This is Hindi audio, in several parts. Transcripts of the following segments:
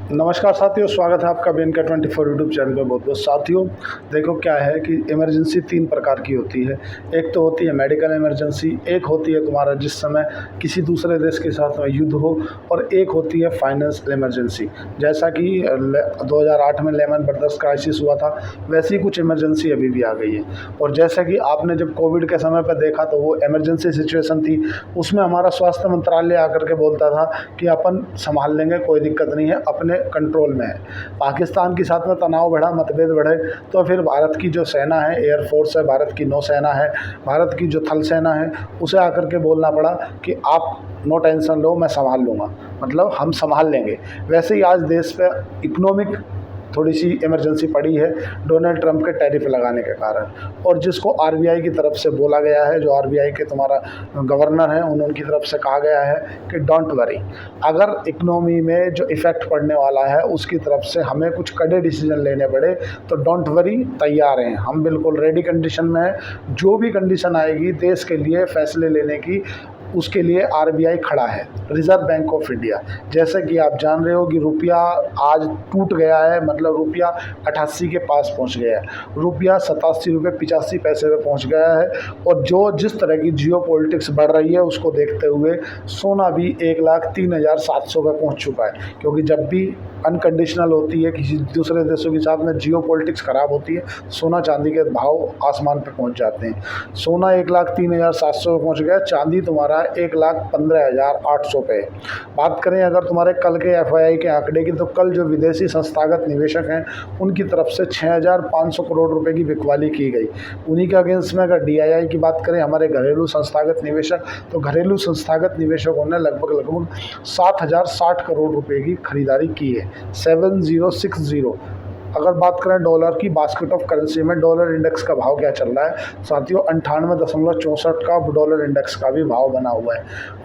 नमस्कार साथियों, स्वागत है आपका BNK24 यूट्यूब चैनल पे। बहुत बहुत साथियों, देखो क्या है कि इमरजेंसी तीन प्रकार की होती है। एक तो होती है मेडिकल इमरजेंसी, एक होती है तुम्हारा जिस समय किसी दूसरे देश के साथ में युद्ध हो, और एक होती है फाइनेंशियल इमरजेंसी। जैसा कि 2008 में लेमन ब्रदर्स क्राइसिस हुआ था, वैसी कुछ इमरजेंसी अभी भी आ गई है। और जैसा कि आपने जब कोविड के समय पर देखा तो वो इमरजेंसी सिचुएशन थी, उसमें हमारा स्वास्थ्य मंत्रालय आकर के बोलता था कि अपन संभाल लेंगे, कोई दिक्कत नहीं है, अपने कंट्रोल में है। पाकिस्तान के साथ में तनाव बढ़ा, मतभेद बढ़े, तो फिर भारत की जो सेना है, एयरफोर्स है, भारत की नौसेना है, भारत की जो थल सेना है, उसे आकर के बोलना पड़ा कि आप नो टेंशन लो, मैं संभाल लूँगा, मतलब हम संभाल लेंगे। वैसे ही आज देश पे इकोनॉमिक थोड़ी सी इमरजेंसी पड़ी है डोनाल्ड ट्रंप के टैरिफ लगाने के कारण, और जिसको आरबीआई की तरफ से बोला गया है, जो आरबीआई के तुम्हारा गवर्नर हैं उनकी तरफ से कहा गया है कि डोंट वरी, अगर इकोनॉमी में जो इफ़ेक्ट पड़ने वाला है उसकी तरफ से हमें कुछ कड़े डिसीजन लेने पड़े तो डोंट वरी, तैयार हैं हम, बिल्कुल रेडी कंडीशन में हैं। जो भी कंडीशन आएगी देश के लिए फैसले लेने की, उसके लिए आरबीआई खड़ा है, रिज़र्व बैंक ऑफ इंडिया। जैसे कि आप जान रहे हो कि रुपया आज टूट गया है, मतलब रुपया 88 के पास पहुंच गया है, रुपया 87 रुपये 85 पैसे पे पहुंच गया है। और जो जिस तरह की जियो पॉलिटिक्स बढ़ रही है उसको देखते हुए सोना भी 1,03,700 पे पहुँच चुका है, क्योंकि जब भी अनकंडीशनल होती है, किसी दूसरे देशों के साथ में जियो पॉलिटिक्स ख़राब होती है, सोना चांदी के भाव आसमान पे पहुंच जाते हैं। सोना 1,03,700 पे पहुंच गया, चांदी तुम्हारा 1,15,800 पे। बात करें अगर तुम्हारे कल के एफआईआई के आंकड़े की, तो कल जो विदेशी संस्थागत निवेशक हैं उनकी तरफ से 6,500 करोड़ रुपए की बिकवाली की गई। उन्हीं के अगेंस्ट में अगर डीआईआई की बात करें, हमारे घरेलू संस्थागत निवेशक, तो घरेलू संस्थागत निवेशकों ने लगभग 7,060 करोड़ रुपए की खरीदारी की है, 7060। अगर बात करें डॉलर की, बास्केट ऑफ करेंसी में डॉलर इंडेक्स का भाव क्या चल रहा है साथियों, 98.64 का डॉलर इंडेक्स का भी भाव बना हुआ है।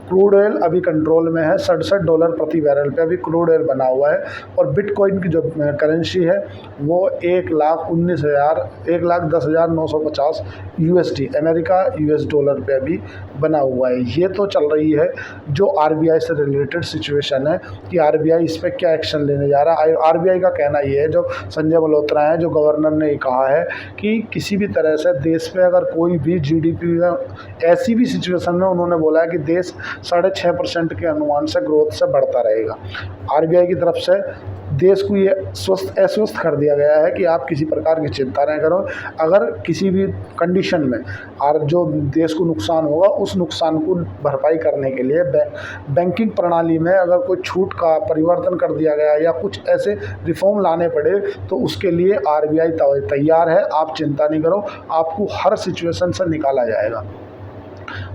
क्रूड ऑयल अभी कंट्रोल में है, $67 प्रति बैरल पे अभी क्रूड ऑयल बना हुआ है। और बिटकॉइन की जो करेंसी है वो 1,10,950 यूएसडी, अमेरिका यूएस डॉलर पे अभी बना हुआ है। ये तो चल रही है जो आरबीआई से रिलेटेड सिचुएशन है कि आरबीआई इस पर क्या एक्शन लेने जा रहा है। आरबीआई का कहना ये है, जो संजय मल्होत्रा हैं, जो गवर्नर ने कहा है कि किसी भी तरह से देश पे अगर कोई भी जीडीपी में ऐसी भी सिचुएशन में, उन्होंने बोला है कि देश 6.5% के अनुमान से ग्रोथ से बढ़ता रहेगा। आरबीआई की तरफ से देश को ये आश्वस्त कर दिया गया है कि आप किसी प्रकार की चिंता नहीं करो, अगर किसी भी कंडीशन में और जो देश को नुकसान होगा उस नुकसान को भरपाई करने के लिए बैंकिंग प्रणाली में अगर कोई छूट का परिवर्तन कर दिया गया या कुछ ऐसे रिफॉर्म लाने पड़े तो उसके लिए आरबीआई तैयार है, आप चिंता नहीं करो, आपको हर सिचुएशन से निकाला जाएगा।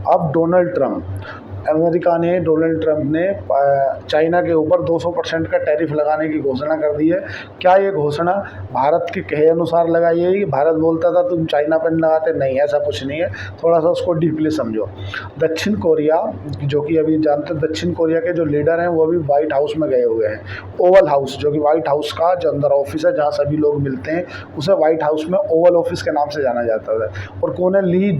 अब डोनाल्ड ट्रंप ने चाइना के ऊपर 200% का टैरिफ लगाने की घोषणा कर दी है। क्या ये घोषणा भारत के कहे अनुसार लगाई है कि भारत बोलता था तुम चाइना पर लगाते? नहीं, ऐसा कुछ नहीं है, थोड़ा सा उसको डीपली समझो। दक्षिण कोरिया, जो कि अभी जानते हैं, दक्षिण कोरिया के जो लीडर हैं वो अभी व्हाइट हाउस में गए हुए हैं। ओवल हाउस, जो कि व्हाइट हाउस का जो अंदर ऑफिस है जहाँ सभी लोग मिलते हैं, उसे व्हाइट हाउस में ओवल ऑफिस के नाम से जाना जाता था। और कौन है? ली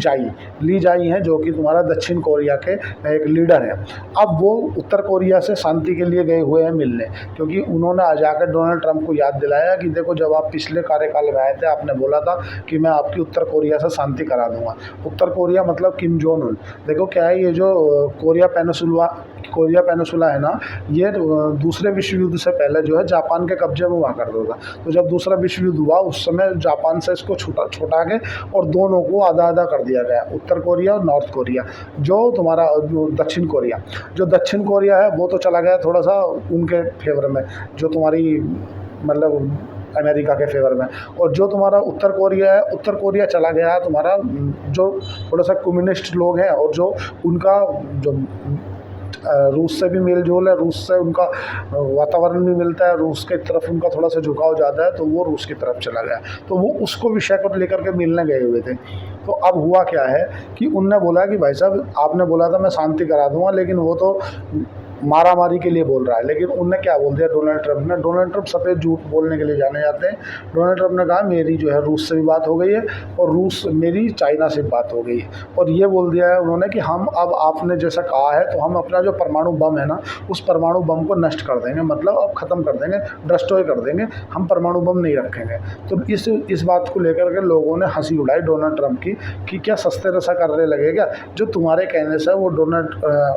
जाई हैं, जो कि तुम्हारा दक्षिण कोरिया के एक लीडर है। अब वो उत्तर कोरिया से शांति के लिए गए हुए हैं मिलने, क्योंकि उन्होंने आज आकर डोनाल्ड ट्रंप को याद दिलाया कि देखो, जब आप पिछले कार्यकाल में आए थे आपने बोला था कि मैं आपकी उत्तर कोरिया से शांति करा दूंगा। उत्तर कोरिया मतलब किम जोंग उन। देखो क्या है, ये जो कोरिया पेनिसुला है ना, ये दूसरे विश्व युद्ध से पहले जो है जापान के कब्जे में हुआ करता था। तो जब दूसरा विश्व युद्ध हुआ उस समय जापान से इसको छुटा के और दोनों को आधा आधा कर दिया गया, उत्तर कोरिया और नॉर्थ कोरिया। जो तुम्हारा दक्षिण कोरिया है वो तो चला गया थोड़ा सा उनके फेवर में, जो तुम्हारी मतलब अमेरिका के फेवर में। और जो तुम्हारा उत्तर कोरिया चला गया है तुम्हारा, जो थोड़ा सा कम्युनिस्ट लोग हैं, और जो उनका जो रूस से भी मेल जोल है, रूस से उनका वातावरण भी मिलता है, रूस की तरफ उनका थोड़ा सा झुकाव ज़्यादा है, तो वो रूस की तरफ चला गया। तो वो उसको विषय को लेकर के मिलने गए हुए थे। तो अब हुआ क्या है कि उनने बोला कि भाई साहब, आपने बोला था मैं शांति करा दूंगा, लेकिन वो तो मारामारी के लिए बोल रहा है। लेकिन उनने क्या बोल दिया डोनाल्ड ट्रंप सफ़ेद झूठ बोलने के लिए जाने जाते हैं। डोनाल्ड ट्रंप ने कहा मेरी जो है रूस से भी बात हो गई है और रूस मेरी चाइना से बात हो गई है, और ये बोल दिया है उन्होंने कि हम अब आपने जैसा कहा है तो हम अपना जो परमाणु बम है ना, उस परमाणु बम को नष्ट कर देंगे, मतलब अब ख़त्म कर देंगे, डिस्ट्रॉय कर देंगे, हम परमाणु बम नहीं रखेंगे। तो इस बात को लेकर के लोगों ने हंसी उड़ाई डोनाल्ड ट्रंप की कि क्या सस्ते नशा करने लगे क्या? जो तुम्हारे कहने से वो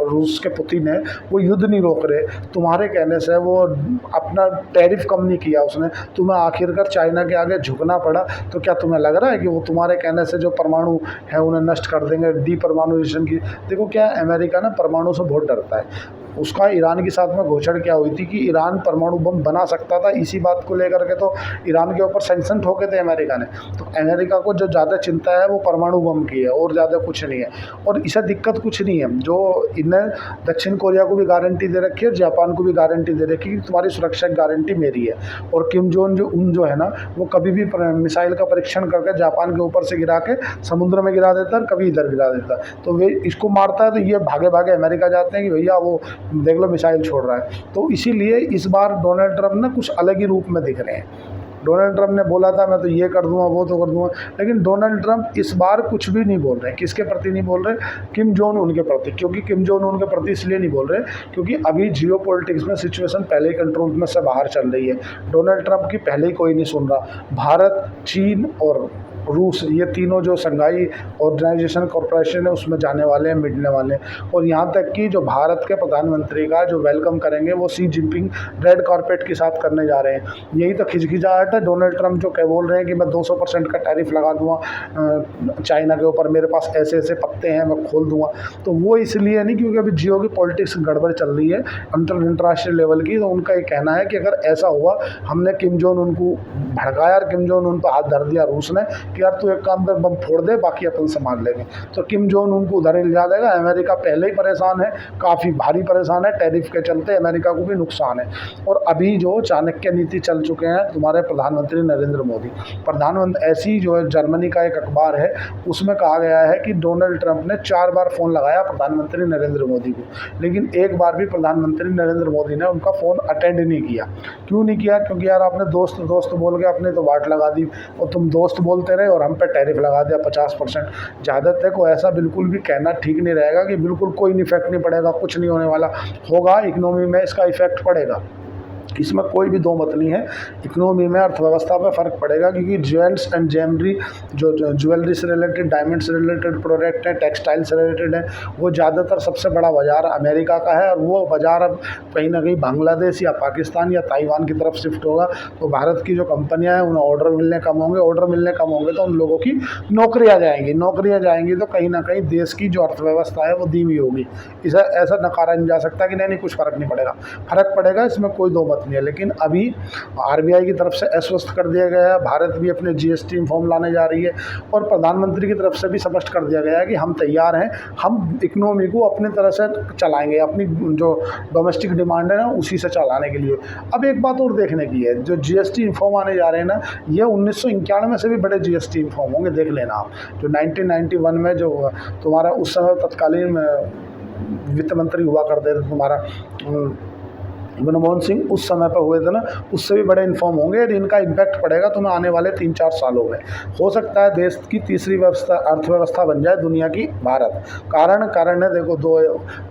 रूस के पुतिन है वो युद्ध नहीं रोक रहे, तुम्हारे कहने से वो अपना टैरिफ कम नहीं किया उसने, तुम्हें आखिरकार चाइना के आगे झुकना पड़ा। तो क्या तुम्हें लग रहा है कि वो तुम्हारे कहने से जो परमाणु है उन्हें नष्ट कर देंगे, डीपरमाणुइजेशन की? देखो क्या है, अमेरिका ना परमाणु से बहुत डरता है। उसका ईरान के साथ में घोषणा क्या हुई थी कि ईरान परमाणु बम बना सकता था, इसी बात को लेकर के तो ईरान के ऊपर सैंक्शन ठोके थे अमेरिका ने। तो अमेरिका को जो ज़्यादा चिंता है वो परमाणु बम की है और ज़्यादा कुछ नहीं है। और इसे दिक्कत कुछ नहीं है, जो इन्हें दक्षिण कोरिया को भी गारंटी दे रखी है, जापान को भी गारंटी दे रखी है कि तुम्हारी सुरक्षा की गारंटी मेरी है। और किम जोंग उन जो है ना, वो कभी भी मिसाइल का परीक्षण करके जापान के ऊपर से गिरा के समुद्र में गिरा देता है, कभी इधर गिरा देता है। तो वे इसको मारता है तो ये भागे भागे अमेरिका जाते हैं कि भैया वो देख लो मिसाइल छोड़ रहा है। तो इसीलिए इस बार डोनाल्ड ट्रंप ना कुछ अलग ही रूप में दिख रहे हैं। डोनाल्ड ट्रंप ने बोला था मैं तो ये कर दूंगा वो तो कर दूंगा, लेकिन डोनाल्ड ट्रंप इस बार कुछ भी नहीं बोल रहे। किसके प्रति नहीं बोल रहे? किम जोंग उन के प्रति। क्योंकि किम जोंग उन के प्रति इसलिए नहीं बोल रहे क्योंकि अभी जियो पॉलिटिक्स में सिचुएशन पहले ही कंट्रोल में से बाहर चल रही है। डोनाल्ड ट्रंप की पहले ही कोई नहीं सुन रहा। भारत, चीन और रूस, ये तीनों जो संघाई ऑर्गेनाइजेशन कॉरपोरेशन है उसमें जाने वाले हैं, मिलने वाले हैं। और यहाँ तक कि जो भारत के प्रधानमंत्री का जो वेलकम करेंगे वो शी जिनपिंग रेड कारपेट के साथ करने जा रहे हैं। यही तो खिचखिचाहट है। डोनाल्ड ट्रंप जो कह बोल रहे हैं कि मैं 200% का टैरिफ लगा दूंगा चाइना के ऊपर, मेरे पास ऐसे ऐसे पत्ते हैं, मैं खोल दूंगा। तो वो इसलिए नहीं क्योंकि अभी जियो की पॉलिटिक्स गड़बड़ चल रही है अंतर्राष्ट्रीय लेवल की। तो उनका ये कहना है कि अगर ऐसा हुआ, हमने किम जोंग उनको भड़काया और किम जोंग उन पर हाथ धर दिया रूस ने कि यार तू एक काम कर, बम फोड़ दे, बाकी अपन संभाल लेंगे, तो किम जोंग उनको उधर ले जा देगा। अमेरिका पहले ही परेशान है, काफ़ी भारी परेशान है, टैरिफ के चलते अमेरिका को भी नुकसान है। और अभी जो चाणक्य नीति चल चुके हैं तुम्हारे प्रधानमंत्री नरेंद्र मोदी, प्रधानमंत्री ऐसी जो है जर्मनी का एक अखबार है उसमें कहा गया है कि डोनाल्ड ट्रंप ने 4 बार फ़ोन लगाया प्रधानमंत्री नरेंद्र मोदी को, लेकिन एक बार भी प्रधानमंत्री नरेंद्र मोदी ने उनका फ़ोन अटेंड नहीं किया। क्यों नहीं किया? क्योंकि यार आपने दोस्त दोस्त बोल के अपने तो वाट लगा दी, और तुम दोस्त बोलते रहे और हम पे टैरिफ लगा दिया 50%। ज़्यादातर को ऐसा बिल्कुल भी कहना ठीक नहीं रहेगा कि बिल्कुल कोई इफेक्ट नहीं पड़ेगा, कुछ नहीं होने वाला। होगा, इकोनॉमी में इसका इफेक्ट पड़ेगा, इसमें कोई भी दो मत नहीं है। इकोनॉमी में, अर्थव्यवस्था पर फ़र्क पड़ेगा क्योंकि ज्वेल्स एंड जेमरी जो ज्वेलरी से रिलेटेड, डायमंड से रिलेटेड प्रोडक्ट है, टेक्सटाइल से रिलेटेड है, वो ज़्यादातर सबसे बड़ा बाज़ार अमेरिका का है। और वो बाज़ार अब कहीं ना कहीं बांग्लादेश या पाकिस्तान या ताइवान की तरफ शिफ्ट होगा। तो भारत की जो कंपनियां हैं उन्हें ऑर्डर मिलने कम होंगे, ऑर्डर मिलने कम होंगे तो उन लोगों की नौकरियाँ जाएंगी तो कहीं ना कहीं देश की जो अर्थव्यवस्था है वो धीमी होगी। इसे ऐसा नकारा नहीं जा सकता कि नहीं कुछ फ़र्क नहीं पड़ेगा। फ़र्क पड़ेगा, इसमें कोई दो मत नहीं है। लेकिन अभी आरबीआई की तरफ से आश्वस्त कर दिया गया है, भारत भी अपने जीएसटी रिफॉर्म लाने जा रही है, और प्रधानमंत्री की तरफ से भी स्पष्ट कर दिया गया है कि हम तैयार हैं, हम इकोनॉमी को अपनी तरह से चलाएंगे, अपनी जो डोमेस्टिक डिमांड है ना उसी से चलाने के लिए। अब एक बात और देखने की है, जो जीएसटी रिफॉर्म आने जा रहे हैं ना, ये 1991 से भी बड़े जीएसटी रिफॉर्म होंगे, देख लेना आप। जो 1991 में जो तुम्हारा उस समय तत्कालीन वित्त मंत्री हुआ करते थे तुम्हारा मनमोहन सिंह, उस समय पर हुए थे ना, उससे भी बड़े इन्फॉर्म होंगे। इनका इम्पैक्ट पड़ेगा तुम्हें आने वाले 3-4 सालों में। हो सकता है देश की तीसरी अर्थव्यवस्था बन जाए दुनिया की भारत। कारण है, देखो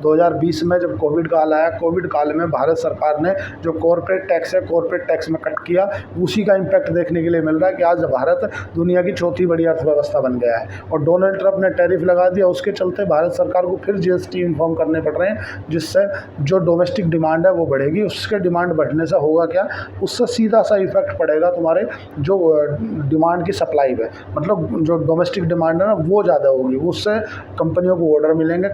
2020 में जब कोविड काल आया, कोविड काल में भारत सरकार ने जो कॉर्पोरेट टैक्स है, कॉर्पोरेट टैक्स में कट किया, उसी का इम्पैक्ट देखने के लिए मिल रहा है कि आज भारत दुनिया की चौथी बड़ी अर्थव्यवस्था बन गया है। और डोनाल्ड ट्रंप ने टैरिफ लगा दिया, उसके चलते भारत सरकार को फिर जीएसटी इन्फॉर्म करने पड़ रहे हैं, जिससे जो डोमेस्टिक डिमांड है वो बढ़ेगी। उसके डिमांड बढ़ने से होगा क्या, उससे सीधा सा इफेक्ट पड़ेगा तुम्हारे जो डिमांड की सप्लाई पे, मतलब जो डोमेस्टिक डिमांड है ना वो ज़्यादा होगी, उससे कंपनियों को ऑर्डर मिलेंगे,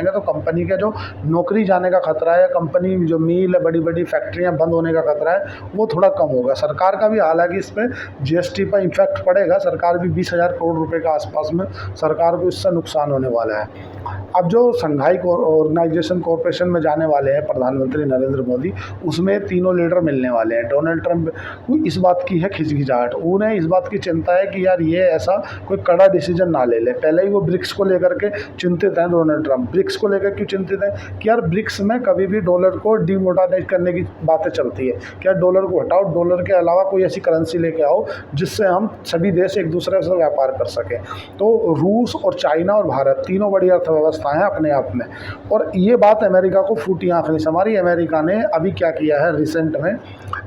तो कंपनी के जो नौकरी जाने का खतरा है, कंपनी जो मील है, बड़ी बड़ी फैक्ट्रियाँ बंद होने का खतरा है, वो थोड़ा कम होगा। सरकार का भी हालांकि इस पर जीएसटी पर इम्पैक्ट पड़ेगा, सरकार भी 20,000 करोड़ रुपये के आसपास में सरकार को इससे नुकसान होने वाला है। अब जो संघाई ऑर्गेनाइजेशन कॉरपोरेशन में जाने वाले हैं प्रधानमंत्री नरेंद्र नरेंद्र मोदी, उसमें तीनों लीडर मिलने वाले हैं। डोनाल्ड ट्रंप को इस बात की है खिचखिचाहट, उन्हें इस बात की चिंता है कि यार ये ऐसा कोई कड़ा डिसीजन ना ले ले। पहले ही वो ब्रिक्स को लेकर के चिंतित हैं डोनाल्ड ट्रंप। ब्रिक्स को लेकर क्यों चिंतित है कि यार ब्रिक्स में कभी भी डॉलर को डिमोनेटाइज करने की बातें चलती है, क्या डॉलर को हटाओ, डॉलर के अलावा कोई ऐसी करेंसी लेके आओ जिससे हम सभी देश एक दूसरे से व्यापार कर सकें। तो रूस और चाइना और भारत तीनों बड़ी अर्थव्यवस्थाएं हैं अपने आप में, और ये बात अमेरिका को फूटी आंख नहीं संवारी। अमेरिका ने अभी क्या किया है, रिसेंट में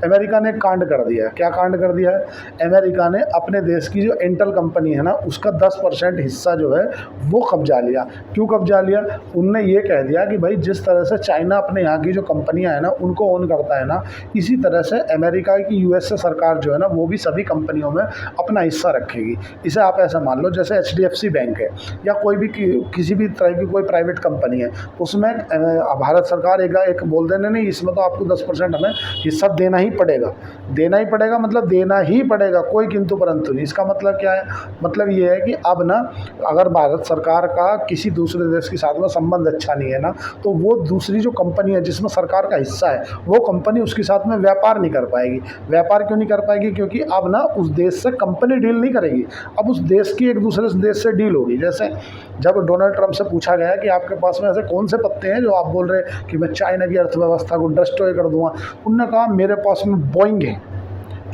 अमेरिका ने कांड कर दिया है। क्या कांड कर दिया है, अमेरिका ने अपने देश की जो इंटेल कंपनी है ना, उसका 10% हिस्सा जो है वो कब्जा लिया। क्यों कब्जा लिया, उनने ये कह दिया कि भाई जिस तरह से चाइना अपने यहाँ की जो कंपनियां हैं ना उनको ओन करता है ना, इसी तरह से अमेरिका की यूएसए सरकार जो है ना वो भी सभी कंपनियों में अपना हिस्सा रखेगी। इसे आप ऐसा मान लो जैसे HDFC बैंक है या कोई भी किसी भी तरह की कोई प्राइवेट कंपनी है, उसमें भारत सरकार एक बोल देने नहीं, इसमें तो आपको 10% हमें हिस्सा देना ही पड़ेगा। देना ही पड़ेगा मतलब देना ही पड़ेगा, कोई किंतु परंतु नहीं। इसका मतलब क्या है, मतलब ये है कि अब ना अगर भारत सरकार का किसी दूसरे देश के साथ में संबंध अच्छा नहीं है ना, तो वो दूसरी जो कंपनी है जिसमें सरकार का हिस्सा है वो कंपनी उसके साथ में व्यापार नहीं कर पाएगी। व्यापार क्यों नहीं कर पाएगी, क्योंकि अब ना उस देश से कंपनी डील नहीं करेगी, अब उस देश की एक दूसरे देश से डील होगी। जैसे जब डोनाल्ड ट्रंप से पूछा गया कि आपके पास में ऐसे कौन से पत्ते हैं जो आप बोल रहे हैं कि मैं चाइना की अर्थव्यवस्था को डिस्ट्रॉय कर दूंगा, उन्होंने कहा मेरे पास में बोइंग है,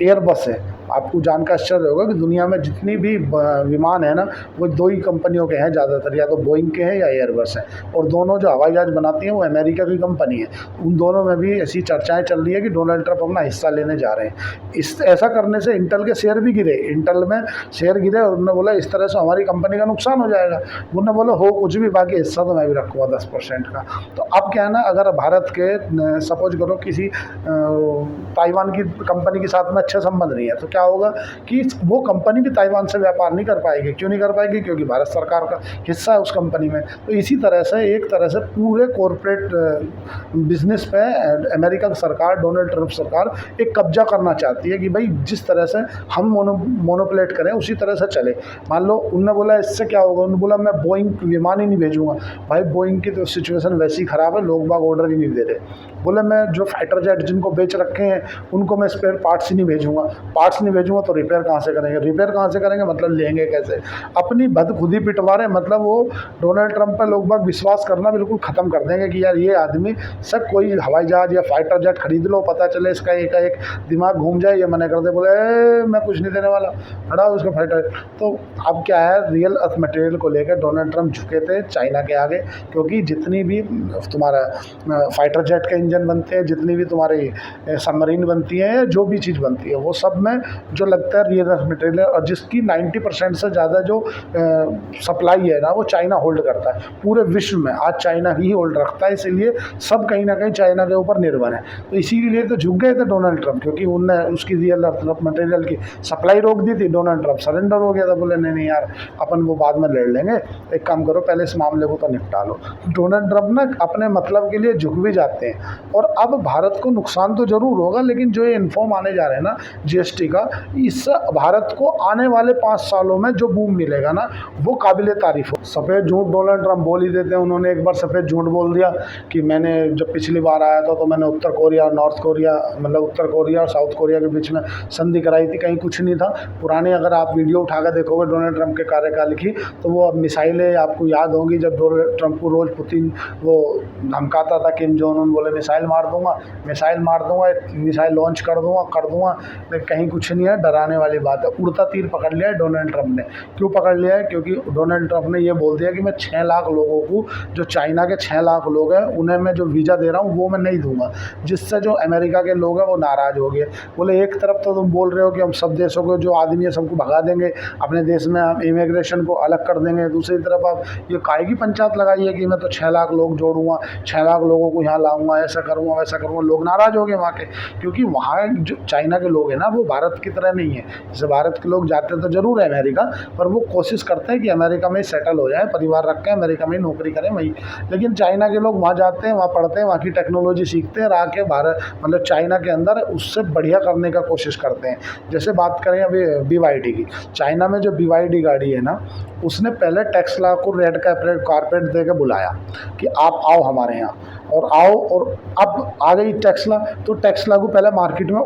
एयरबस है। आपको जानकर आश्चर्य होगा कि दुनिया में जितनी भी विमान है ना वो दो ही कंपनियों के हैं ज़्यादातर, या तो बोइंग के हैं या एयरबस हैं, और दोनों जो हवाई जहाज़ बनाती हैं वो अमेरिका की कंपनी है। उन दोनों में भी ऐसी चर्चाएं चल रही है कि डोनाल्ड ट्रंप अपना हिस्सा लेने जा रहे हैं। इस ऐसा करने से इंटेल के शेयर भी गिरे, इंटेल में शेयर गिरे, और उन्होंने बोला इस तरह से हमारी कंपनी का नुकसान हो जाएगा। उन्होंने बोला हो कुछ भी, बाकी हिस्सा तो मैं भी रखूँगा 10% का। तो अब क्या है ना, अगर भारत के सपोज करो किसी ताइवान की कंपनी के साथ में अच्छे संबंध नहीं है, तो क्या होगा कि वो कंपनी भी ताइवान से व्यापार नहीं कर पाएगी। क्यों नहीं कर पाएगी, क्योंकि भारत सरकार का हिस्सा है उस कंपनी में। तो इसी तरह से एक तरह से पूरे कॉरपोरेट बिजनेस पे अमेरिका की सरकार, डोनाल्ड ट्रंप सरकार एक कब्जा करना चाहती है कि भाई जिस तरह से हम मोनोपोलेट करें उसी तरह से चले। मान लो उनने बोला इससे क्या होगा, उन्होंने बोला मैं बोइंग विमान ही नहीं भेजूंगा। भाई बोइंग की तो सिचुएशन वैसी ख़राब है, लोग बाग ऑर्डर ही नहीं दे रहे। बोले मैं जो फाइटर जेट जिनको बेच रखे हैं उनको मैं स्पेयर पार्ट्स ही नहीं भेजूंगा, पार्ट्स नहीं भेजूंगा तो रिपेयर कहाँ से करेंगे, रिपेयर कहाँ से करेंगे मतलब लेंगे कैसे। अपनी बद खुद ही पिटवा रहे, मतलब वो डोनाल्ड ट्रंप पर लोग बाग विश्वास करना बिल्कुल ख़त्म कर देंगे कि यार ये आदमी सब कोई हवाई जहाज़ या फाइटर जेट खरीद लो, पता चले इसका एक दिमाग घूम जाए, ये मना कर दे, बोले मैं कुछ नहीं देने वाला, हटा उसका फाइटर। तो अब क्या है, रियल अर्थ मटेरियल को लेकर डोनाल्ड ट्रंप झुके थे चाइना के आगे, क्योंकि जितनी भी तुम्हारा फाइटर जेट के इंजन बनते हैं, जितनी भी तुम्हारी सबमरीन बनती हैं, जो भी चीज़ बनती है वो सब में जो लगता है रियल अर्थ मटेरियल है, और जिसकी 90% से ज़्यादा जो सप्लाई है ना वो चाइना होल्ड करता है पूरे विश्व में। आज चाइना ही होल्ड रखता है, इसीलिए सब कहीं ना कहीं चाइना के ऊपर निर्भर है। तो इसीलिए तो झुक गए थे डोनाल्ड ट्रंप, क्योंकि उनने उसकी रियल अर्थ मटेरियल की सप्लाई रोक दी थी। डोनाल्ड ट्रंप सरेंडर हो गया था, बोले नहीं नहीं यार अपन वो बाद में लड़ लेंगे, एक काम करो पहले इस मामले को तो निपटा लो। डोनाल्ड ट्रंप ना अपने मतलब के लिए झुक भी जाते हैं। और अब भारत को नुकसान तो जरूर होगा, लेकिन जो ये इन्फॉर्म आने जा रहे हैं ना जीएसटी का, इससे भारत को आने वाले 5 सालों में जो बूम मिलेगा ना वो काबिल तारीफ हो। सफ़ेद झूठ डोनाल्ड ट्रंप बोल ही देते हैं। उन्होंने एक बार सफ़ेद झूठ बोल दिया कि मैंने जब पिछली बार आया था तो मैंने उत्तर कोरिया और नॉर्थ कोरिया, मतलब उत्तर कोरिया और साउथ कोरिया के बीच में संधि कराई थी, कहीं कुछ नहीं था। पुराने अगर आप वीडियो उठा कर देखोगे डोनाल्ड ट्रंप के कार्यकाल की, तो वो अब मिसाइलें आपको याद होंगी, जब डोनाल्ड ट्रंप को रोज़ पुतिन वो धमकाता था, किम जोंग उन बोले मिसाइल मार दूंगा, मिसाइल लॉन्च कर दूंगा, लेकिन कहीं कुछ नहीं है, डराने वाली बात है। उड़ता तीर पकड़ लिया है डोनाल्ड ट्रंप ने। क्यों पकड़ लिया है, क्योंकि डोनाल्ड ट्रंप ने ये बोल दिया कि मैं 6 लाख लोगों को, जो चाइना के 6 लाख लोग हैं उन्हें मैं जो वीज़ा दे रहा हूँ वो मैं नहीं दूंगा, जिससे जो अमेरिका के लोग हैं वो नाराज़ हो गए। बोले एक तरफ तो तुम बोल रहे हो कि हम सब देशों को जो आदमी है सबको भगा देंगे, अपने देश में हम इमिग्रेशन को अलग कर देंगे, दूसरी तरफ आप ये काहे की पंचायत लगाई है कि मैं तो 6 लाख लोग जोड़ूंगा, 6 लाख लोगों को यहाँ लाऊंगा, ऐसा करूँगा वैसा करूँगा। लोग नाराज़ हो गए वहाँ के, क्योंकि वहाँ जो चाइना के लोग हैं ना वो भारत की तरह नहीं है। जैसे भारत के लोग जाते तो ज़रूर है अमेरिका, पर वो कोशिश करते हैं कि अमेरिका में ही सेटल हो जाए, परिवार रख के अमेरिका में ही नौकरी करें वहीं। लेकिन चाइना के लोग वहाँ जाते हैं, वहाँ पढ़ते हैं, वहाँ की टेक्नोलॉजी सीखते हैं और आके भारत मतलब चाइना के अंदर उससे बढ़िया करने का कोशिश करते हैं। जैसे बात करें अभी BYD की, चाइना में जो BYD गाड़ी है ना, उसने पहले टेस्ला को रेड कारपेट दे के बुलाया कि आप आओ हमारे यहाँ, और आओ, और अब आ गई टेस्ला, तो टेस्ला को पहले मार्केट में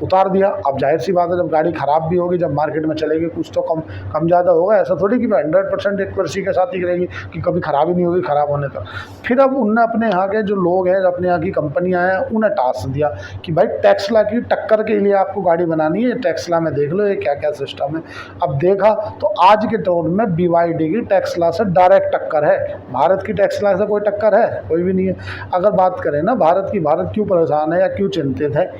उतार दिया। अब जाहिर सी बात है, जब गाड़ी ख़राब भी होगी, जब मार्केट में चलेगी, कुछ तो कम ज़्यादा होगा। ऐसा थोड़ी कि 100% एक्यूरेसी के साथ ही रहेगी कि कभी ख़राब ही नहीं होगी ख़राब होने तक। फिर अब उनने अपने यहाँ के जो लोग हैं, अपने यहाँ की कंपनियाँ हैं, उन्हें टास्क दिया कि भाई टेस्ला की टक्कर के लिए आपको गाड़ी बनानी है, टेस्ला में देख लो ये क्या क्या सिस्टम है। अब देखा तो आज के दौर में BYD की टेस्ला से डायरेक्ट टक्कर है। भारत की टेस्ला से कोई टक्कर है? कोई भी नहीं है। अगर बात करें ना भारत क्यों परेशान है या क्यों चिंतित है,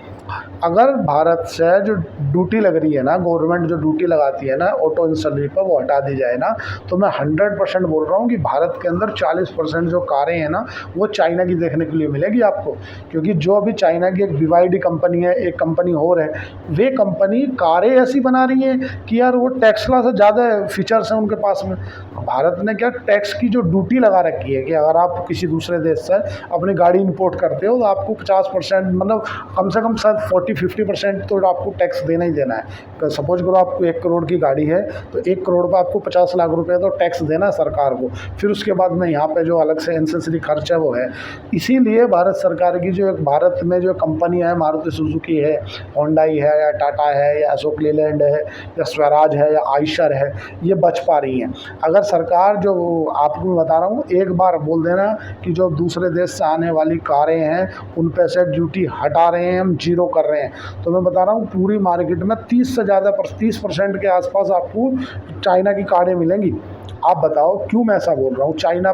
अगर भारत से जो ड्यूटी लग रही है ना, गवर्नमेंट जो ड्यूटी लगाती है ना ऑटो इंडस्ट्री पर, वो हटा दी जाए ना, तो मैं 100% बोल रहा हूँ कि भारत के अंदर 40% जो कारें हैं ना, वो चाइना की देखने के लिए मिलेगी आपको। क्योंकि जो अभी चाइना की एक BYD कंपनी है, एक कंपनी और है, वे कंपनी कारें ऐसी बना रही हैं कि यार वो टेस्ला से ज़्यादा फीचर्स हैं उनके पास में। भारत ने क्या टैक्स की जो ड्यूटी लगा रखी है कि अगर आप किसी दूसरे देश से अपनी गाड़ी इंपोर्ट करते हो तो आपको 50%, मतलब कम से कम शायद 40-50% तो आपको टैक्स देना ही देना है। सपोज करो आपको 1 करोड़ की गाड़ी है, तो 1 करोड़ पर आपको 50 लाख रुपए तो टैक्स देना है सरकार को। फिर उसके बाद में यहाँ पे जो अलग से एंसेसरी खर्च है वो है। इसीलिए भारत सरकार की जो एक भारत में जो कंपनियाँ हैं, मारुति सुजुकी है, होंडाई है, या टाटा है, या अशोक लीलैंड है, या स्वराज है, या आयशर है, ये बच पा रही हैं। अगर सरकार, जो आपको मैं बता रहा हूँ, एक बार बोल देना कि जो दूसरे देश से आने वाली कारें हैं उन पे से ड्यूटी हटा रहे हैं, हम जीरो कर रहे हैं, तो मैं बता रहा हूँ पूरी मार्केट में 30 से ज़्यादा 30% के आसपास आपको चाइना की कारें मिलेंगी। आप बताओ क्यों मैं ऐसा बोल रहा हूँ? चाइना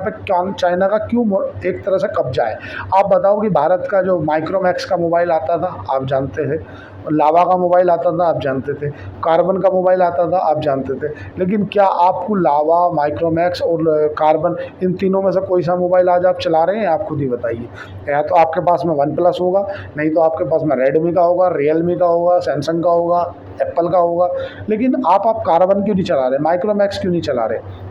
का क्यों एक तरह से कब्जा है? आप बताओ कि भारत का जो माइक्रोमैक्स का मोबाइल आता था आप जानते थे, लावा का मोबाइल आता था आप जानते थे, कार्बन का मोबाइल आता था आप जानते थे, लेकिन क्या आपको लावा, माइक्रोमैक्स और कार्बन, इन तीनों में से कोई सा मोबाइल आज आप चला रहे हैं? आप खुद ही बताइए। या तो आपके पास में OnePlus होगा, नहीं तो आपके पास में रेडमी का होगा, रियलमी का होगा, सैमसंग का होगा, एप्पल का होगा, लेकिन आप कार्बन क्यों नहीं चला रहे, माइक्रोमैक्स क्यों नहीं चला रहे?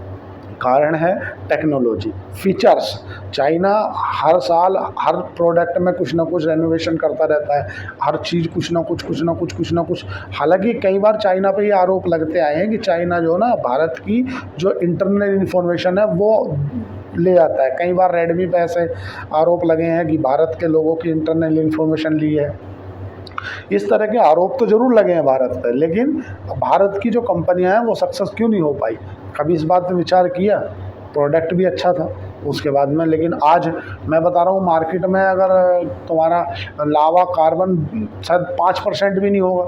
कारण है टेक्नोलॉजी, फीचर्स। चाइना हर साल हर प्रोडक्ट में कुछ ना कुछ रेनोवेशन करता रहता है, हर चीज़ कुछ ना कुछ। हालांकि कई बार चाइना पे ये आरोप लगते आए हैं कि चाइना जो ना भारत की जो इंटरनल इन्फॉर्मेशन है वो ले जाता है। कई बार रेडमी पे ऐसे आरोप लगे हैं कि भारत के लोगों की इंटरनल इन्फॉर्मेशन ली है। इस तरह के आरोप तो ज़रूर लगे हैं भारत पर, लेकिन भारत की जो कंपनियां हैं वो सक्सेस क्यों नहीं हो पाई? कभी इस बात पे विचार किया? प्रोडक्ट भी अच्छा था उसके बाद में, लेकिन आज मैं बता रहा हूँ मार्केट में अगर तुम्हारा लावा, कार्बन शायद 5% भी नहीं होगा,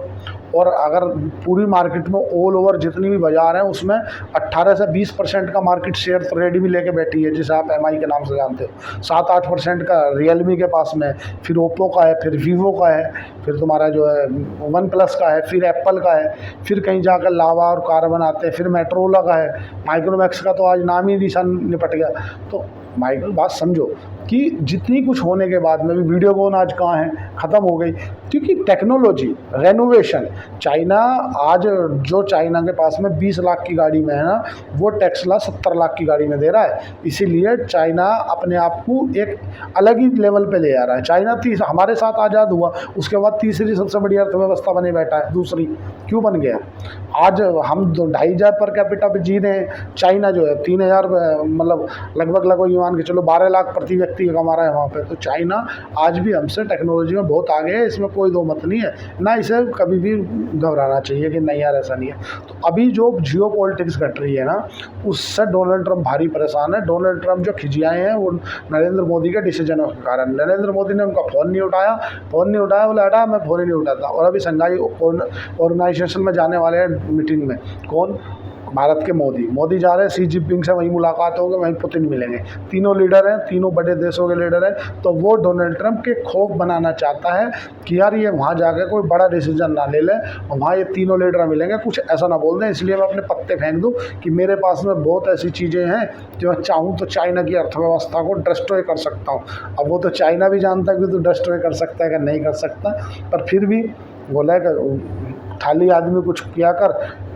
और अगर पूरी मार्केट में ऑल ओवर जितनी भी बाज़ार हैं उसमें 18 से 20% का मार्केट शेयर तो रेडमी लेके बैठी है, जिसे आप MI के नाम से जानते हो। 7-8% का रियलमी के पास में, फिर ओप्पो का है, फिर वीवो का है, फिर तुम्हारा जो है OnePlus का है, फिर एप्पल का है, फिर कहीं जाकर लावा और कार्बन आते हैं, फिर मेट्रोला का है, माइक्रोमैक्स का तो आज नाम ही निशान निपट गया। तो माइकल बात समझो कि जितनी कुछ होने के बाद में भी वीडियोकॉन आज कहाँ है? ख़त्म हो गई, क्योंकि टेक्नोलॉजी, रेनोवेशन। चाइना आज जो चाइना के पास में 20 लाख की गाड़ी में है ना, वो टेस्ला 70 लाख की गाड़ी में दे रहा है। इसीलिए चाइना अपने आप को एक अलग ही लेवल पे ले आ रहा है। चाइना हमारे साथ आज़ाद हुआ, उसके बाद तीसरी सबसे बड़ी अर्थव्यवस्था बने बैठा है। दूसरी क्यों बन गया? आज हम 2,500 पर कैपिटा पे जी रहे हैं, चाइना जो है 3,000, मतलब लगभग ये मान के चलो 12 लाख प्रति व्यक्ति कमा रहा है वहाँ पे। तो चाइना आज भी हमसे टेक्नोलॉजी में बहुत आगे है, इसमें कोई दो मत नहीं है, ना इसे कभी भी घबराना चाहिए कि नहीं यार ऐसा नहीं है। तो अभी जो जियो पॉलिटिक्स घट रही है ना, उससे डोनाल्ड ट्रंप भारी परेशान है। डोनाल्ड ट्रंप जो खिंचाए हैं वो नरेंद्र मोदी के डिसीजनों के कारण। नरेंद्र मोदी ने उनका फ़ोन नहीं उठाया, बोले हटा मैं फ़ोन ही नहीं उठाता। और अभी शंघाई ऑर्गेनाइजेशन में जाने वाले हैं मीटिंग में, कौन? भारत के मोदी जा रहे हैं, शी जिनपिंग से वहीं मुलाकात होगी, वहीं पुतिन मिलेंगे। तीनों लीडर हैं, तीनों बड़े देशों के लीडर हैं। तो वो डोनाल्ड ट्रंप के खौफ बनाना चाहता है कि यार ये वहाँ जाकर कोई बड़ा डिसीजन ना ले लें, वहाँ ये तीनों लीडर मिलेंगे, कुछ ऐसा ना बोल दें, इसलिए मैं अपने पत्ते फेंक दूँ कि मेरे पास में बहुत ऐसी चीज़ें हैं जो मैं चाहूँ तो चाइना की अर्थव्यवस्था को डिस्ट्रॉय कर सकता हूँ। अब वो तो चाइना भी जानता है कि तो डिस्ट्रॉय कर सकता है कि नहीं कर सकता, पर फिर भी बोला है कि थाली आदमी कुछ किया कर,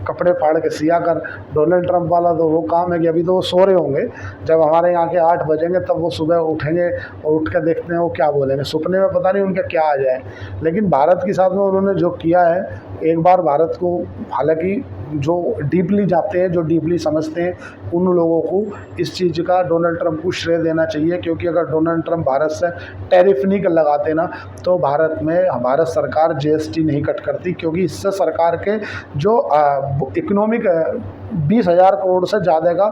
कपड़े फाड़ के सिया कर। डोनाल्ड ट्रंप वाला तो वो काम है कि अभी तो वो सो रहे होंगे, जब हमारे यहाँ के 8 बजेंगे तब वो सुबह उठेंगे और उठ के देखते हैं वो क्या बोलेंगे, सपने में पता नहीं उनका क्या आ जाए। लेकिन भारत के साथ में उन्होंने जो किया है, एक बार भारत को, हालांकि जो डीपली जाते हैं, जो डीपली समझते हैं, उन लोगों को इस चीज़ का डोनाल्ड ट्रंप को श्रेय देना चाहिए। क्योंकि अगर डोनाल्ड ट्रंप भारत से टैरिफ नहीं लगाते ना, तो भारत सरकार जीएसटी नहीं कट करती। क्योंकि इससे सरकार के जो इकोनॉमिक 20,000 करोड़ से ज़्यादा का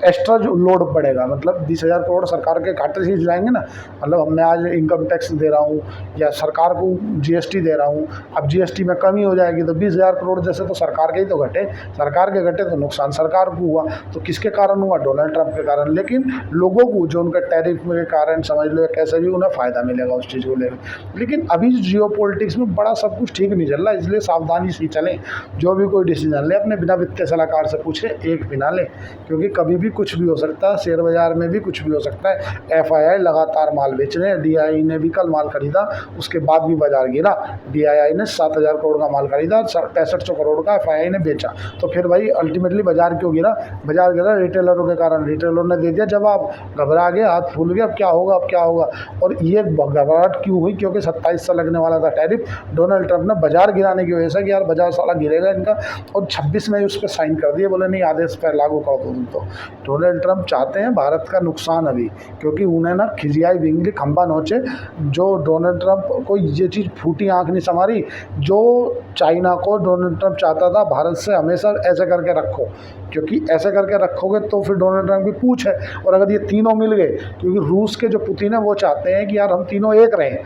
एक्स्ट्रा जो लोड पड़ेगा, मतलब 20,000 करोड़ सरकार के घाटे से जाएंगे ना। मतलब मैं आज इनकम टैक्स दे रहा हूँ या सरकार को जीएसटी दे रहा हूँ, अब जीएसटी में कमी हो जाएगी तो 20,000 करोड़ जैसे तो सरकार के ही तो घटे, सरकार के घटे तो नुकसान सरकार को हुआ। तो किसके कारण हुआ? डोनाल्ड ट्रंप के कारण। लेकिन लोगों को जो उनका टैरिफ के कारण समझ लो कैसे भी उन्हें फ़ायदा मिलेगा उस चीज़ को लेकर। लेकिन अभी जियो पॉलिटिक्स में बड़ा सब कुछ ठीक नहीं चल रहा, इसलिए सावधानी से चलें। जो भी कोई डिसीजन ले अपने बिना वित्तीय सलाहकार से पूछे, एक बिना ले, क्योंकि कभी भी कुछ भी हो सकता है। शेयर बाजार में भी कुछ भी हो सकता है। एफआईआई लगातार माल बेच रहे हैं। डीआईआई ने भी कल माल खरीदा, उसके बाद भी बाजार गिरा। डीआईआई ने 7,000 करोड़ का माल खरीदा, 6500 करोड़ का एफआईआई ने बेचा। तो फिर भाई अल्टीमेटली बाजार क्यों गिरा? बाजार गिरा रिटेलरों के कारण। रिटेलरों ने दे दिया जवाब, घबरा गए, हाथ फूल गया, अब क्या होगा, अब क्या होगा। और ये घबराहट क्यों हुई? क्योंकि 27 से लगने वाला था टैरिफ। डोनाल्ड ट्रंप ने बाजार गिराने की वजह से कि यार बाजार साला गिरेगा इनका, और 26 में उस पर साइन कर दिए, बोले नहीं आदेश पर लागू कर दो तुम। तो डोनाल्ड ट्रंप चाहते हैं भारत का नुकसान अभी, क्योंकि उन्हें ना खिजियाई बिंगली खंबा नोचे। जो डोनाल्ड ट्रंप को ये चीज़ फूटी आंख नहीं संवारी, जो चाइना को डोनाल्ड ट्रंप चाहता था भारत से हमेशा ऐसे करके रखो, क्योंकि ऐसे करके रखोगे तो फिर डोनाल्ड ट्रंप की पूछ है। और अगर ये तीनों मिल गए, क्योंकि रूस के जो पुतिन है वो चाहते हैं कि यार हम तीनों एक रहें।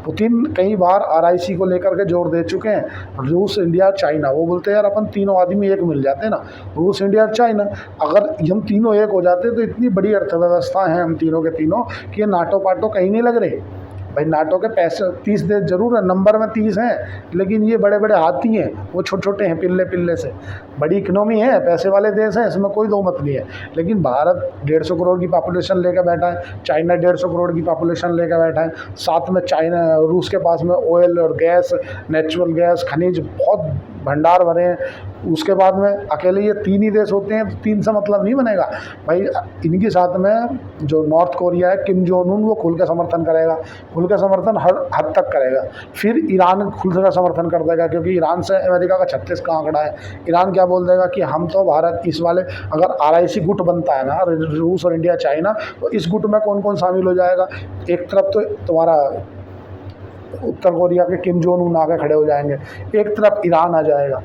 पुतिन कई बार आरआईसी को लेकर के जोर दे चुके हैं, रूस, इंडिया, चाइना। वो बोलते हैं यार अपन तीनों आदमी एक मिल जाते हैं ना, रूस, इंडिया, चाइना। अगर हम तीनों एक हो जाते तो इतनी बड़ी अर्थव्यवस्था है हम तीनों के तीनों कि ये नाटो पाटो कहीं नहीं लग रहे। भाई नाटो के पैसे 30 देश जरूर है, नंबर में 30 हैं, लेकिन ये बड़े बड़े हाथी हैं, वो छोटे छोटे हैं पिल्ले पिल्ले से। बड़ी इकनॉमी है, पैसे वाले देश हैं, इसमें कोई दो मत नहीं है। लेकिन भारत 150 करोड़ की पॉपुलेशन लेकर बैठा है, चाइना 150 करोड़ की पॉपुलेशन लेकर बैठा है, साथ में चाइना, रूस के पास में ऑयल और गैस, नेचुरल गैस, खनिज बहुत भंडार भरे हैं। उसके बाद में अकेले ये 3 ही देश होते हैं, तो 3 से मतलब नहीं बनेगा भाई। इनके साथ में जो नॉर्थ कोरिया है, किम जोंग उन, वो खुल के समर्थन करेगा, खुल के समर्थन हर हद तक करेगा। फिर ईरान खुल का समर्थन कर देगा, क्योंकि ईरान से अमेरिका का 36 का आंकड़ा है। ईरान क्या बोल देगा कि हम तो भारत इस वाले, अगर आरआईसी गुट बनता है ना, रूस और इंडिया, चाइना, तो इस गुट में कौन कौन शामिल हो जाएगा? एक तरफ तो तुम्हारा उत्तर कोरिया के किम जोंग उन आके खड़े हो जाएंगे, एक तरफ ईरान आ जाएगा।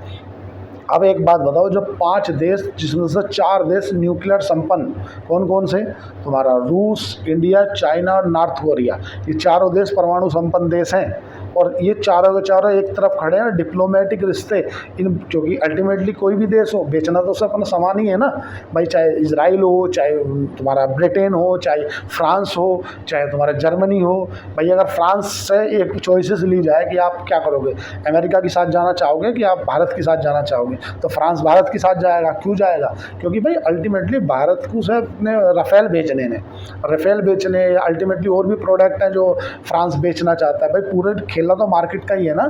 अब एक बात बताओ, जो 5 देश, जिसमें से 4 देश न्यूक्लियर संपन्न, कौन कौन से? तुम्हारा रूस, इंडिया, चाइना और नॉर्थ कोरिया, ये चारों देश परमाणु संपन्न देश हैं। और ये चारों के चारों एक तरफ खड़े हैं। डिप्लोमेटिक रिश्ते इन, क्योंकि अल्टीमेटली कोई भी देश हो, बेचना तो सब अपना सामान ही है ना भाई। चाहे इजराइल हो, चाहे तुम्हारा ब्रिटेन हो, चाहे फ्रांस हो, चाहे तुम्हारा जर्मनी हो। भाई अगर फ्रांस से एक चॉइसेस ली जाए कि आप क्या करोगे, अमेरिका के साथ जाना चाहोगे कि आप भारत के साथ जाना चाहोगे, तो फ्रांस भारत के साथ जाएगा। क्यों जाएगा? क्योंकि भाई अल्टीमेटली भारत को से अपने राफेल बेचने ने, राफेल बेचने, अल्टीमेटली और भी प्रोडक्ट हैं जो फ्रांस बेचना चाहता है। भाई पूरे खेलना तो मार्केट का ही है ना।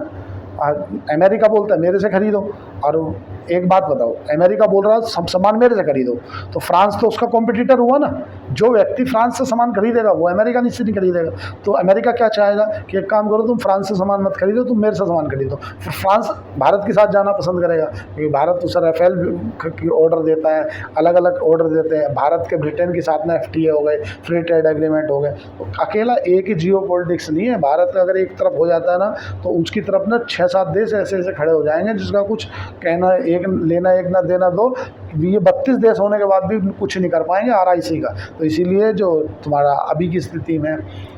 अमेरिका बोलता है मेरे से खरीदो, और एक बात बताओ, अमेरिका बोल रहा है सब सामान मेरे से खरीदो, तो फ्रांस तो उसका कॉम्पिटिटर हुआ ना। जो व्यक्ति फ्रांस से सामान खरीदेगा वो अमेरिका से नहीं खरीदेगा। तो अमेरिका क्या चाहेगा कि एक काम करो, तुम फ्रांस से सामान मत खरीदो, तुम मेरे से सामान खरीदो। फिर फ्रांस भारत के साथ जाना पसंद करेगा, क्योंकि भारत उसे राफेल की ऑर्डर देता है, अलग अलग ऑर्डर देते हैं। भारत के ब्रिटेन के साथ में FTA हो गए, फ्री ट्रेड एग्रीमेंट हो गए। तो अकेला एक ही जियो पॉलिटिक्स नहीं है। भारत अगर एक तरफ हो जाता है ना, तो उसकी तरफ ना 6-7 देश ऐसे ऐसे खड़े हो जाएंगे, जिसका कुछ कहना, एक लेना एक ना देना दो। ये 32 देश होने के बाद भी कुछ नहीं कर पाएंगे RIC का। तो इसीलिए जो तुम्हारा अभी की स्थिति में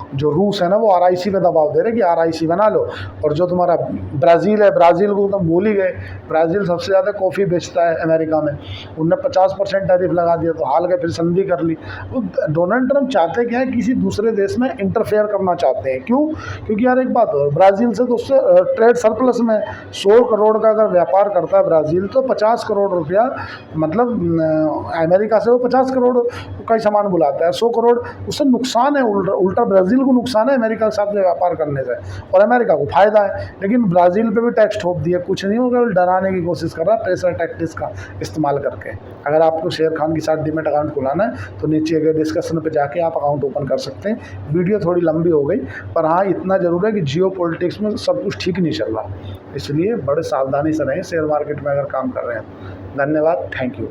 जो रूस है ना, वो RIC पे दबाव दे रहे कि RIC बना लो। और जो तुम्हारा ब्राज़ील है, ब्राज़ील को तुम भूल ही गए। ब्राज़ील सबसे ज़्यादा कॉफ़ी बेचता है अमेरिका में, उनने 50% टैरिफ लगा दिया, तो हाल के फिर संधि कर ली। वो डोनाल्ड ट्रंप चाहते क्या है, किसी दूसरे देश में इंटरफेयर करना चाहते हैं। क्यों? क्योंकि यार एक बात हो, ब्राज़ील से तो उससे ट्रेड सरप्लस में 100 करोड़ का अगर व्यापार करता है ब्राज़ील, तो 50 करोड़ रुपया, मतलब अमेरिका से वो 50 करोड़ का ही सामान बुलाता है। 100 करोड़ उससे नुकसान है, उल्टा ब्राज़ील ब्राज़ील को नुकसान है अमेरिका के साथ व्यापार करने से, और अमेरिका को फ़ायदा है। लेकिन ब्राज़ील पे भी टैक्स थोप दिए, कुछ नहीं होगा, डराने की कोशिश कर रहा है प्रेशर टैक्टिक्स का इस्तेमाल करके। अगर आपको शेर खान के साथ डीमैट अकाउंट खुलाना है तो नीचे अगर डिस्कशन पे जाके आप अकाउंट ओपन कर सकते हैं। वीडियो थोड़ी लंबी हो गई, पर हाँ इतना ज़रूर है कि जियो पॉलिटिक्स में सब कुछ ठीक नहीं चल रहा, इसलिए बड़े सावधानी से रहें शेयर मार्केट में अगर काम कर रहे हैं। धन्यवाद, थैंक यू।